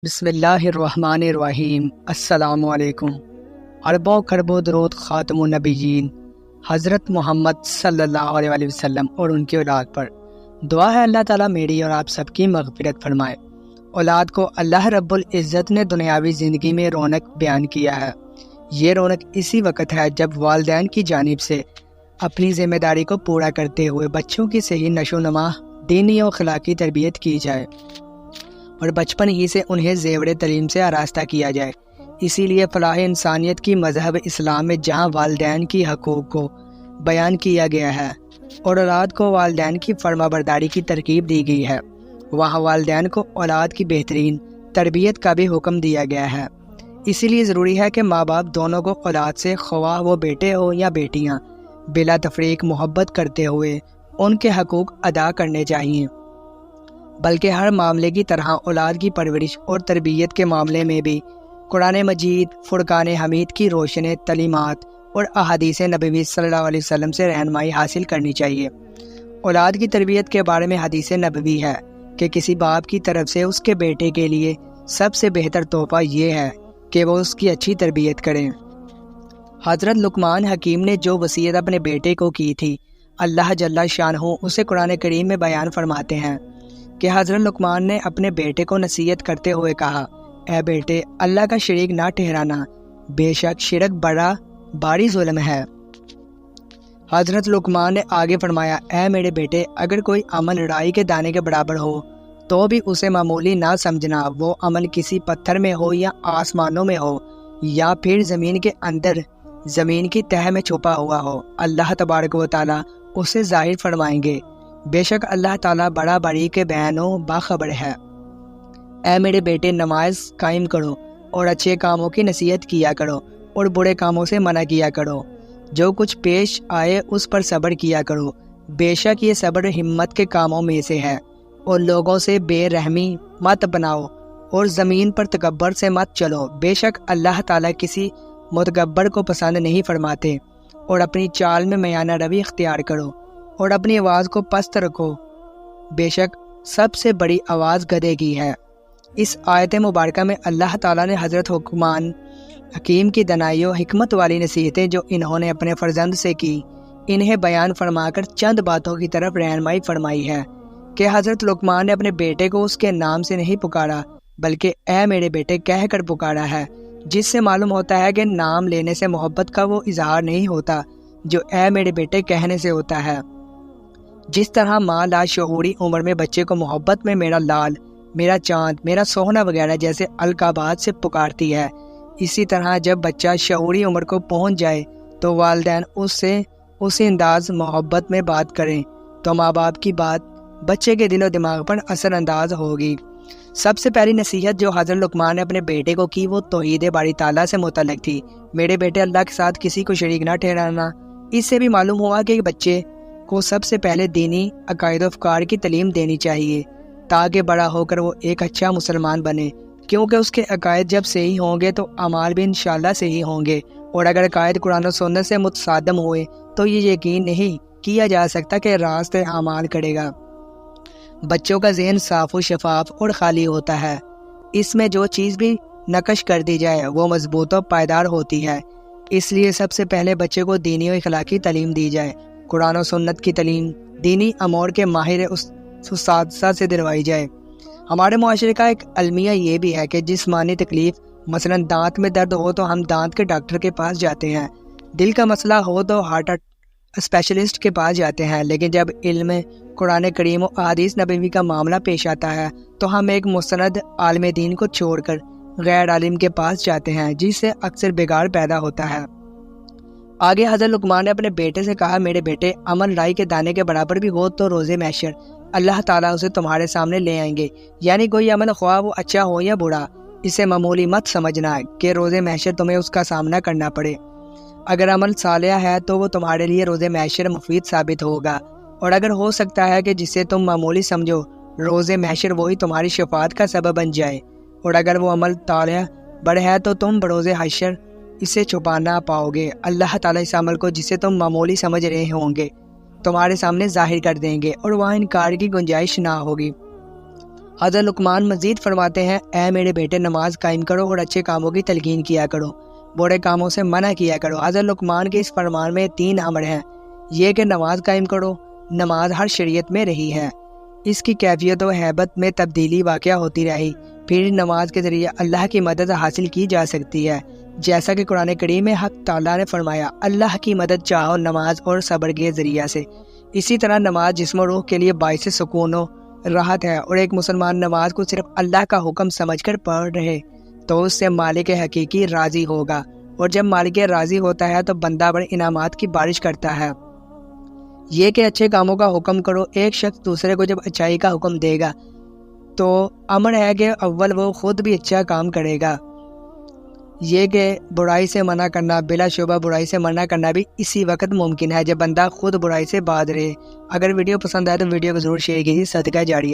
بسم اللہ الرحمن الرحیم۔ السلام علیکم۔ اربوں خربوں درود خاتم النبیین حضرت محمد صلی اللہ علیہ وسلم اور ان کی اولاد پر۔ دعا ہے اللہ تعالیٰ میری اور آپ سب کی مغفرت فرمائے۔ اولاد کو اللہ رب العزت نے دنیاوی زندگی میں رونق بیان کیا ہے۔ یہ رونق اسی وقت ہے جب والدین کی جانب سے اپنی ذمہ داری کو پورا کرتے ہوئے بچوں کی صحیح نشو و نما، دینی اور اخلاقی تربیت کی جائے اور بچپن ہی سے انہیں زیور تعلیم سے آراستہ کیا جائے۔ اسی لیے فلاح انسانیت کی مذہب اسلام میں جہاں والدین کی حقوق کو بیان کیا گیا ہے اور اولاد کو والدین کی فرما برداری کی ترغیب دی گئی ہے، وہاں والدین کو اولاد کی بہترین تربیت کا بھی حکم دیا گیا ہے۔ اسی لیے ضروری ہے کہ ماں باپ دونوں کو اولاد سے، خواہ وہ بیٹے ہو یا بیٹیاں، بلا تفریق محبت کرتے ہوئے ان کے حقوق ادا کرنے چاہیے، بلکہ ہر معاملے کی طرح اولاد کی پرورش اور تربیت کے معاملے میں بھی قرآن مجید، فرقان حمید کی روشن تعلیمات اور احادیث نبوی صلی اللہ علیہ وسلم سے رہنمائی حاصل کرنی چاہیے۔ اولاد کی تربیت کے بارے میں حدیث نبوی ہے کہ کسی باپ کی طرف سے اس کے بیٹے کے لیے سب سے بہتر تحفہ یہ ہے کہ وہ اس کی اچھی تربیت کریں۔ حضرت لقمان حکیم نے جو وصیت اپنے بیٹے کو کی تھی، اللہ جل شانہ اسے قرآن کریم میں بیان فرماتے ہیں کہ حضرت لقمان نے اپنے بیٹے کو نصیحت کرتے ہوئے کہا، اے بیٹے، اللہ کا شریک نہ ٹھہرانا، بے شک شرک بڑا بھاری ظلم ہے۔ حضرت لقمان نے آگے فرمایا، اے میرے بیٹے، اگر کوئی عمل رائی کے دانے کے برابر ہو تو بھی اسے معمولی نہ سمجھنا، وہ عمل کسی پتھر میں ہو یا آسمانوں میں ہو یا پھر زمین کے اندر، زمین کی تہہ میں چھپا ہوا ہو، اللہ تبارک و تعالیٰ اسے ظاہر فرمائیں گے۔ بے شک اللہ تعالیٰ بڑا باریک بیان و باخبر ہے۔ اے میرے بیٹے، نماز قائم کرو اور اچھے کاموں کی نصیحت کیا کرو اور برے کاموں سے منع کیا کرو، جو کچھ پیش آئے اس پر صبر کیا کرو، بے شک یہ صبر ہمت کے کاموں میں سے ہے۔ اور لوگوں سے بے رحمی مت بناؤ اور زمین پر تکبر سے مت چلو، بے شک اللہ تعالیٰ کسی متکبر کو پسند نہیں فرماتے۔ اور اپنی چال میں میانہ روی اختیار کرو اور اپنی آواز کو پست رکھو، بے شک سب سے بڑی آواز گدھے کی ہے۔ اس آیت مبارکہ میں اللہ تعالیٰ نے حضرت لقمان حکیم کی دانائی و حکمت والی نصیحتیں جو انہوں نے اپنے فرزند سے کی، انہیں بیان فرما کر چند باتوں کی طرف رہنمائی فرمائی ہے کہ حضرت لقمان نے اپنے بیٹے کو اس کے نام سے نہیں پکارا، بلکہ اے میرے بیٹے کہہ کر پکارا ہے، جس سے معلوم ہوتا ہے کہ نام لینے سے محبت کا وہ اظہار نہیں ہوتا جو اے میرے بیٹے کہنے سے ہوتا ہے۔ جس طرح ماں لاشعوری عمر میں بچے کو محبت میں میرا لال، میرا چاند، میرا سوہنا وغیرہ جیسے القابات سے پکارتی ہے، اسی طرح جب بچہ شعوری عمر کو پہنچ جائے تو والدین اس سے اسی انداز محبت میں بات کریں تو ماں باپ کی بات بچے کے دل و دماغ پر اثر انداز ہوگی۔ سب سے پہلی نصیحت جو حضرت لقمان نے اپنے بیٹے کو کی وہ توحید باری تعالیٰ سے متعلق تھی۔ میرے بیٹے، اللہ کے ساتھ کسی کو شریک نہ ٹھہرانا۔ اس سے بھی معلوم ہوا کہ بچے کو سب سے پہلے دینی عقائد و افکار کی تعلیم دینی چاہیے تاکہ بڑا ہو کر وہ ایک اچھا مسلمان بنے، کیونکہ اس کے عقائد جب صحیح ہوں گے تو اعمال بھی انشاءاللہ صحیح ہوں گے، اور اگر عقائد قرآن و سنت سے متصادم ہوئے تو یہ یقین نہیں کیا جا سکتا کہ راست اعمال کرے گا۔ بچوں کا ذہن صاف و شفاف اور خالی ہوتا ہے، اس میں جو چیز بھی نقش کر دی جائے وہ مضبوط و پائیدار ہوتی ہے۔ اس لیے سب سے پہلے بچے کو دینی و اخلاقی تعلیم دی جائے، قرآن و سنت کی تعلیم دینی امور کے ماہر اساتذہ سے دلوائی جائے۔ ہمارے معاشرے کا ایک المیہ یہ بھی ہے کہ جسمانی تکلیف، مثلا دانت میں درد ہو تو ہم دانت کے ڈاکٹر کے پاس جاتے ہیں، دل کا مسئلہ ہو تو ہارٹ اسپیشلسٹ کے پاس جاتے ہیں، لیکن جب علم قرآن کریم و احادیث نبوی کا معاملہ پیش آتا ہے تو ہم ایک مستند عالم دین کو چھوڑ کر غیر عالم کے پاس جاتے ہیں، جس سے اکثر بگاڑ پیدا ہوتا ہے۔ آگے حضرت لقمان نے اپنے بیٹے سے کہا، میرے بیٹے، عمل رائی کے دانے کے برابر بھی ہو تو روز محشر اللہ تعالیٰ اسے تمہارے سامنے لے آئیں گے، یعنی کوئی عمل خواہ وہ اچھا ہو یا برا، اسے معمولی مت سمجھنا کہ روز محشر تمہیں اس کا سامنا کرنا پڑے۔ اگر عمل صالح ہے تو وہ تمہارے لیے روز محشر مفید ثابت ہوگا، اور اگر ہو سکتا ہے کہ جسے تم معمولی سمجھو روز محشر وہی تمہاری شفاعت کا سبب بن جائے، اور اگر وہ عمل طالع بڑھ ہے تو تم بروز حشر اسے چھپا نہ پاؤ گے۔ اللہ تعالیٰ اس عمل کو جسے تم معمولی سمجھ رہے ہوں گے تمہارے سامنے ظاہر کر دیں گے اور وہاں انکار کی گنجائش نہ ہوگی۔ حضرت لقمان مزید فرماتے ہیں اے میرے بیٹے نماز قائم کرو اور اچھے کاموں کی تلقین کیا کرو، برے کاموں سے منع کیا کرو۔ حضرت لقمان کے اس فرمان میں 3 امر ہیں۔ یہ کہ نماز قائم کرو، نماز ہر شریعت میں رہی ہے، اس کی کیفیت و ہیبت میں تبدیلی واقع ہوتی رہی، پھر نماز کے ذریعے اللہ کی مدد حاصل کی جا سکتی ہے، جیسا کہ قرآن کریم میں حق تعالیٰ نے فرمایا اللہ کی مدد چاہو نماز اور صبر کے ذریعے سے۔ اسی طرح نماز جسم و روح کے لیے باعث سکون و راحت ہے، اور ایک مسلمان نماز کو صرف اللہ کا حکم سمجھ کر پڑھ رہے تو اس سے مالک حقیقی راضی ہوگا، اور جب مالک راضی ہوتا ہے تو بندہ بڑے انعامات کی بارش کرتا ہے۔ یہ کہ اچھے کاموں کا حکم کرو، ایک شخص دوسرے کو جب اچھائی کا حکم دے گا تو امر ہے کہ اول وہ خود بھی اچھا کام کرے گا۔ یہ کہ برائی سے منع کرنا، بلا شبہ برائی سے منع کرنا بھی اسی وقت ممکن ہے جب بندہ خود برائی سے باز رہے۔ اگر ویڈیو پسند آئے تو ویڈیو کو ضرور شیئر کیجیے، صدقہ جاریہ۔